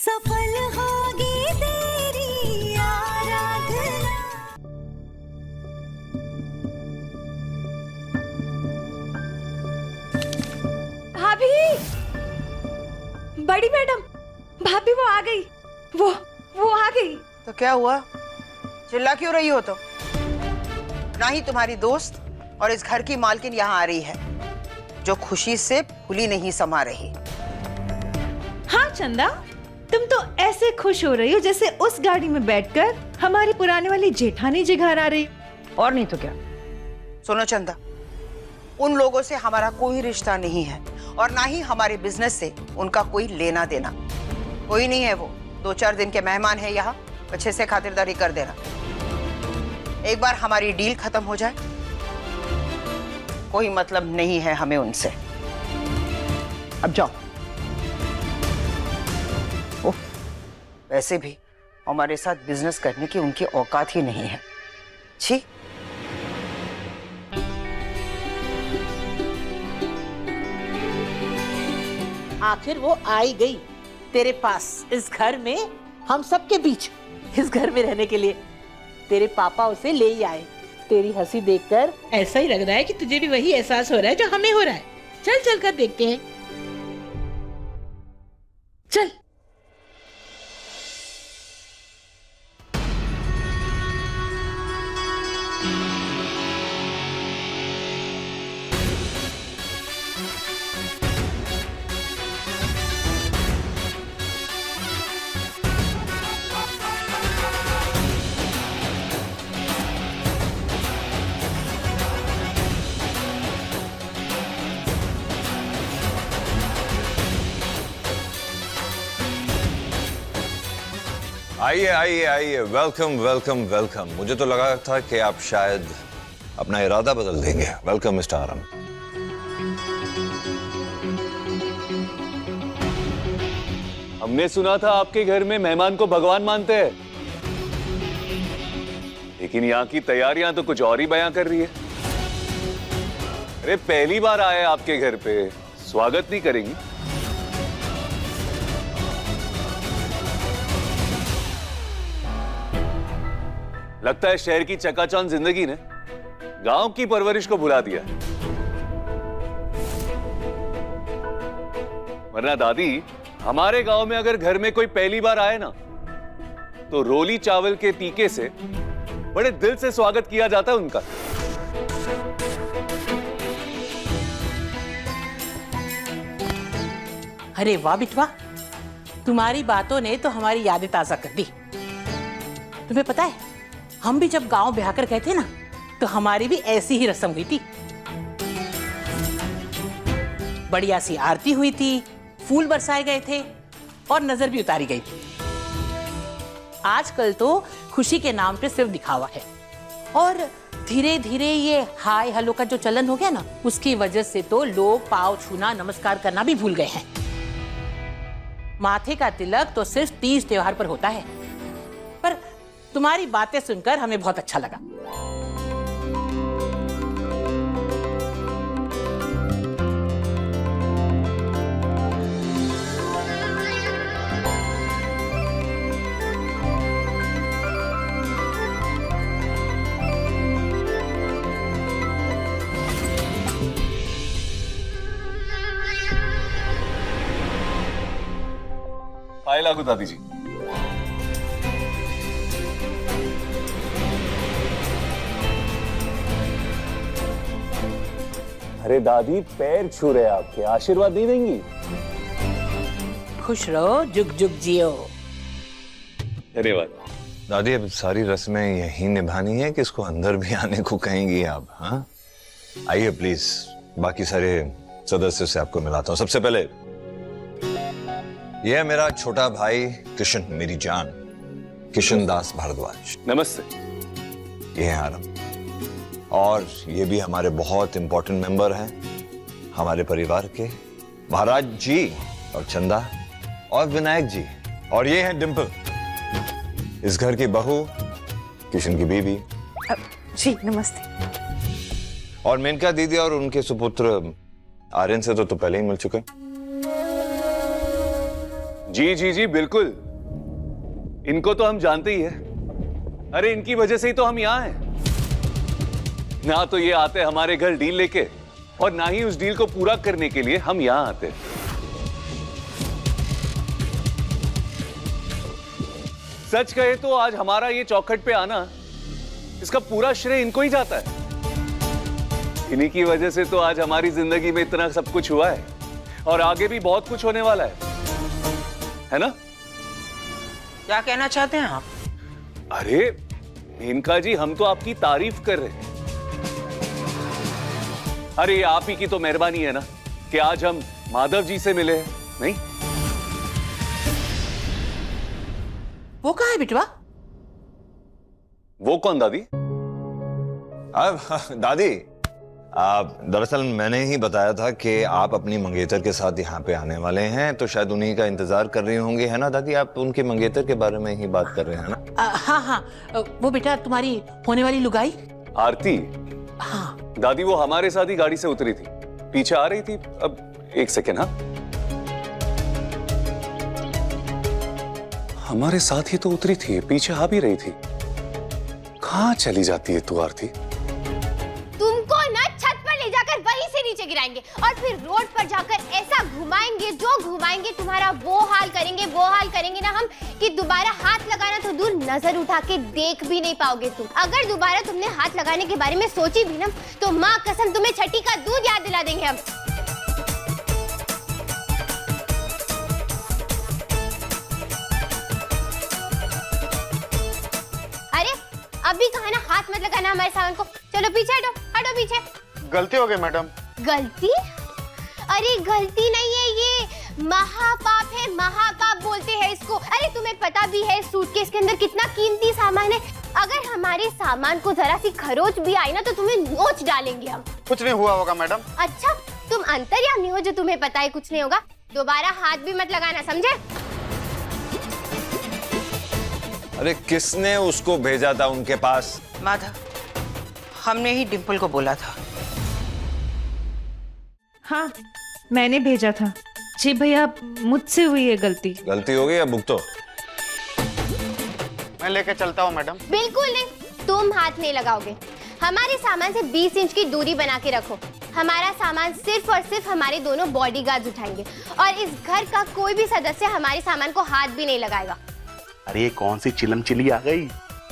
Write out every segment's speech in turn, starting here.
सफल होगी तेरी आराधना। भाभी, बड़ी मैडम, भाभी वो आ गई। वो आ गई। तो क्या हुआ, चिल्ला क्यों रही हो? तो ना ही तुम्हारी दोस्त और इस घर की मालकिन यहाँ आ रही है जो खुशी से फूली नहीं समा रही। हाँ चंदा, तुम तो ऐसे खुश हो रही हो जैसे उस गाड़ी में बैठकर हमारी पुराने वाली जेठानी जी घर आ रही। और नहीं तो क्या। सुनो चंदा, उन लोगों से हमारा कोई रिश्ता नहीं है और ना ही हमारे बिजनेस से उनका कोई लेना देना। कोई नहीं है, वो 2-4 दिन के मेहमान है यहाँ, अच्छे से खातिरदारी कर देना। एक बार हमारी डील खत्म हो जाए, कोई मतलब नहीं है हमें उनसे। अब जाओ। वैसे भी हमारे साथ बिजनेस करने की उनकी औकात ही नहीं है। छी। आखिर वो आई गई तेरे पास, इस घर में, हम सबके बीच, इस घर में रहने के लिए। तेरे पापा उसे ले ही आए। तेरी हंसी देखकर ऐसा ही लग रहा है कि तुझे भी वही एहसास हो रहा है जो हमें हो रहा है। चल चल कर देखते हैं। चल। आइए आइए आइए, वेलकम वेलकम वेलकम। मुझे तो लगा था कि आप शायद अपना इरादा बदल देंगे। वेलकम मिस्टर आरम। हमने सुना था आपके घर में मेहमान को भगवान मानते हैं, लेकिन यहाँ की तैयारियां तो कुछ और ही बयां कर रही है। अरे पहली बार आए आपके घर पे, स्वागत नहीं करेंगी? लगता है शहर की चकाचौंध जिंदगी ने गांव की परवरिश को भुला दिया। वरना दादी, हमारे गांव में अगर घर में कोई पहली बार आए ना, तो रोली चावल के तीखे से बड़े दिल से स्वागत किया जाता है उनका। अरे वाह बिटवा, तुम्हारी बातों ने तो हमारी यादें ताजा कर दी। तुम्हें पता है, हम भी जब गांव ब्याह कर गए थे ना, तो हमारी भी ऐसी ही रस्म हुई थी। बढ़िया सी आरती हुई थी, फूल बरसाए गए थे और नजर भी उतारी गई थी। आजकल तो खुशी के नाम पे सिर्फ दिखावा है, और धीरे धीरे ये हाय हेलो का जो चलन हो गया ना, उसकी वजह से तो लोग पाँव छूना, नमस्कार करना भी भूल गए हैं। माथे का तिलक तो सिर्फ तीज त्योहार पर होता है। पर तुम्हारी बातें सुनकर हमें बहुत अच्छा लगा। पाए लागू दादी जी। अरे दादी, पैर छू रहे आपके, आशीर्वाद नहीं देंगी? खुश रहो, जुग जुग जियो। धन्यवाद दादी। अब सारी रस्में यहीं निभानी है कि इसको अंदर भी आने को कहेंगी आप? हाँ आइए प्लीज, बाकी सारे सदस्यों से आपको मिलाता हूँ। सबसे पहले यह है मेरा छोटा भाई किशन, मेरी जान, किशन दास भारद्वाज। नमस्ते। ये है आरम, और ये भी हमारे बहुत इंपॉर्टेंट मेंबर हैं हमारे परिवार के, महाराज जी और चंदा और विनायक जी। और ये है डिंपल, इस घर की बहू, किशन की बीवी। जी नमस्ते। और मेनका दीदी और उनके सुपुत्र आर्यन से तो पहले ही मिल चुके। जी जी जी बिल्कुल, इनको तो हम जानते ही है। अरे इनकी वजह से ही तो हम यहां हैं। ना तो ये आते हमारे घर डील लेके, और ना ही उस डील को पूरा करने के लिए हम यहां आते। सच कहे तो आज हमारा ये चौखट पे आना, इसका पूरा श्रेय इनको ही जाता है। इन्हीं की वजह से तो आज हमारी जिंदगी में इतना सब कुछ हुआ है, और आगे भी बहुत कुछ होने वाला है ना? क्या कहना चाहते हैं आप? अरे मेनका जी, हम तो आपकी तारीफ कर रहे हैं। अरे ये आप ही की तो मेहरबानी है ना कि आज हम माधव जी से मिले हैं, नहीं? वो कहाँ है बिटवा? वो कौन दादी? दादी, दरअसल मैंने ही बताया था कि आप अपनी मंगेतर के साथ यहाँ पे आने वाले हैं, तो शायद उन्हीं का इंतजार कर रही होंगी, है ना दादी? आप उनके मंगेतर के बारे में ही बात कर रहे हैं ना? हाँ हाँ, वो बेटा तुम्हारी होने वाली लुगाई। आरती? हाँ दादी वो हमारे साथ ही गाड़ी से उतरी थी, पीछे आ रही थी। अब एक सेकेंड, हाँ, हमारे साथ ही तो उतरी थी, पीछे आ भी रही थी। कहाँ चली जाती है तू आरती? तुमको ना छत पर ले जाकर वहीं से नीचे गिराएंगे और फिर रोड पर जाकर ऐसा घुमाएंगे, जो घुमाएंगे तुम्हारा वो हाल करेंगे ना हम कि दोबारा हाथ लगाना तो दूर, नजर उठा के देख भी नहीं पाओगे तुम। अगर दोबारा तुमने हाथ लगाने के बारे में सोची भी ना, तो माँ कसम तुम्हें छठी का दूध याद दिला देंगे हम। अरे अभी कहा ना हाथ मत लगाना हमारे सामान को। चलो पीछे हटो, हटो पीछे। गलती हो गई मैडम। गलती? अरे गलती नहीं है, ये महापाप है, महापाप बोलते हैं इसको। अरे तुम्हें पता भी है सूटकेस के अंदर कितना कीमती सामान है। अगर हमारे सामान को जरा सी खरोच भी आई ना तो तुम्हें नोच डालेंगे हम। कुछ नहीं हुआ होगा मैडम। अच्छा, तुम अंतर्यामी हो जो तुम्हें पता है कुछ नहीं होगा। दोबारा हाथ भी मत लगाना, समझे? अरे किसने उसको भेजा था उनके पास? माधव, हमने ही डिम्पल को बोला था। हाँ, मैंने भेजा था। जी भैया, मुझसे हुई है गलती। गलती हो गई, अब भुगतो। मैं लेके चलता हूँ मैडम। बिल्कुल नहीं, तुम हाथ नहीं लगाओगे। हमारे सामान से 20 इंच की दूरी बना के रखो। हमारा सामान सिर्फ और सिर्फ हमारे दोनों बॉडीगार्ड्स उठाएंगे, और इस घर का कोई भी सदस्य हमारे सामान को हाथ भी नहीं लगाएगा। अरे ये कौन सी चिलम चिली आ गई?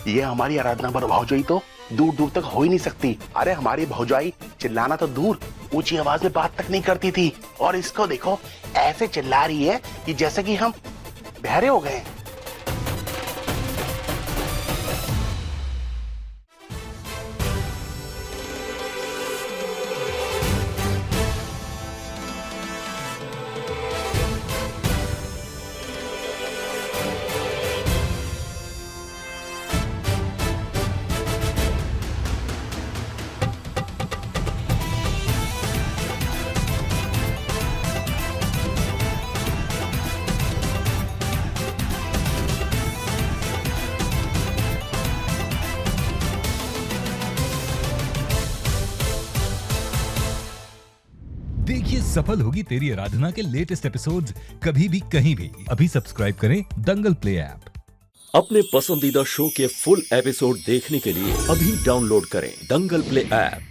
ये हमारी आराधना पर भौजाई तो दूर दूर तक हो ही नहीं सकती। अरे हमारी भौजाई चिल्लाना तो दूर, ऊंची आवाज में बात तक नहीं करती थी, और इसको देखो ऐसे चिल्ला रही है कि जैसे कि हम बहरे हो गए। देखिए सफल होगी तेरी आराधना के लेटेस्ट एपिसोड्स कभी भी कहीं भी। अभी सब्सक्राइब करें दंगल प्ले ऐप। अपने पसंदीदा शो के फुल एपिसोड देखने के लिए अभी डाउनलोड करें दंगल प्ले ऐप।